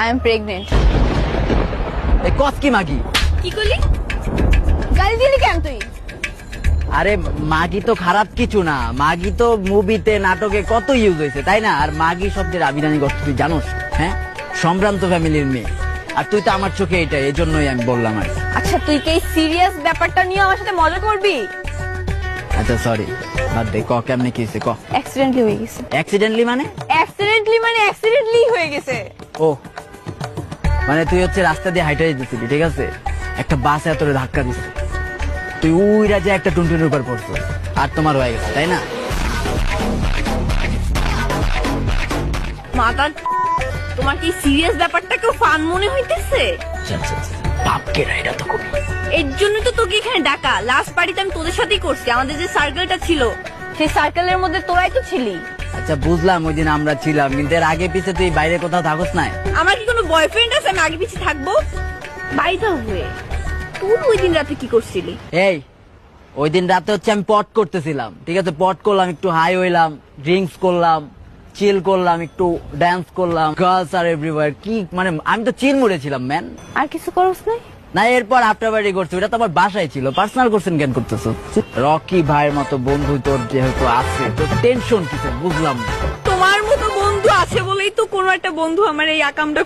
I am pregnant. এই কস কি মাগি? কি করলি? গালি দিলি কেন তুই? আরে মাগি তো খারাপ কিছু না, মাগি তো মুভিতে নাটকে কত ইউজ হয়েছে তাই না? আর মাগি শব্দের আবিধানিক অর্থ তুই জানোস? হ্যাঁ, সম্ভ্রান্ত ফ্যামিলির মেয়ে। আর তুই তো আমার চোখে এটা, এই জন্যই আমি বললাম আর কি। আচ্ছা তুই কি এই সিরিয়াস ব্যাপারটা নিয়ে আমার সাথে মজা করবি? আচ্ছা সরি, বাদ দে। ক কেমনে কি হয়েছে ক। অ্যাক্সিডেন্টলি হয়ে গেছে। অ্যাক্সিডেন্টলি মানে? অ্যাক্সিডেন্টলি হয়ে গেছে। ও মানে তুই হচ্ছে রাস্তা দিয়ে হাইটে যেতেছিলি, ঠিক আছে, একটা বাস এতরে ধাক্কা দিচ্ছে, তুই ওই রাজে একটা টুনটুনের উপর পড়ছো আর তোমার হয়ে গেছে তাই না? মাথা, তোমার কি সিরিয়াস ব্যাপারটা কেউ ফান মনে হইতেছে? বাপকে না, এটা তো খুবই। এর জন্য তো তোকে এখানে ডাকা। লাস্ট পার্টিতে আমি তোদের সাথেই করছি, আমাদের যে সার্কেলটা ছিল সেই সার্কেলের মধ্যে তোরাই তো ছিলি। আচ্ছা বুঝলাম, ওই দিন আমরা ছিলাম, কিন্তু এর আগে পিছে তুই বাইরে কোথাও থাকস নাই? আমার কি কোনো বয়ফ্রেন্ড আছে আমি আগে পিছে থাকবো? বাইরে হয়ে তুই ওই দিন রাতে কি করছিলি? এই ওই দিন রাতে হচ্ছে আমি পট করতেছিলাম, ঠিক আছে, পট করলাম, একটু হাই হইলাম, ড্রিঙ্কস করলাম, চিল করলাম, একটু ড্যান্স করলাম, গার্লস আর এভরিওয়্যার। কি মানে আমি তো চিল মুড়েছিলাম ম্যান। আর কিছু করছ নাই? না, এরপর আফটার পার্টি করছো, এটা তো আমার বাসায় ছিল, পার্সোনাল কোশ্চেন জ্ঞান করতেছো। রকি ভাইয়ের মতো বন্ধু তোর যেহেতু আছে, তোর টেনশন কিছু বুঝলাম না। তোমার মতো বন্ধু আছে বলেই তো কোনো একটা বন্ধু আমার এই আকামটা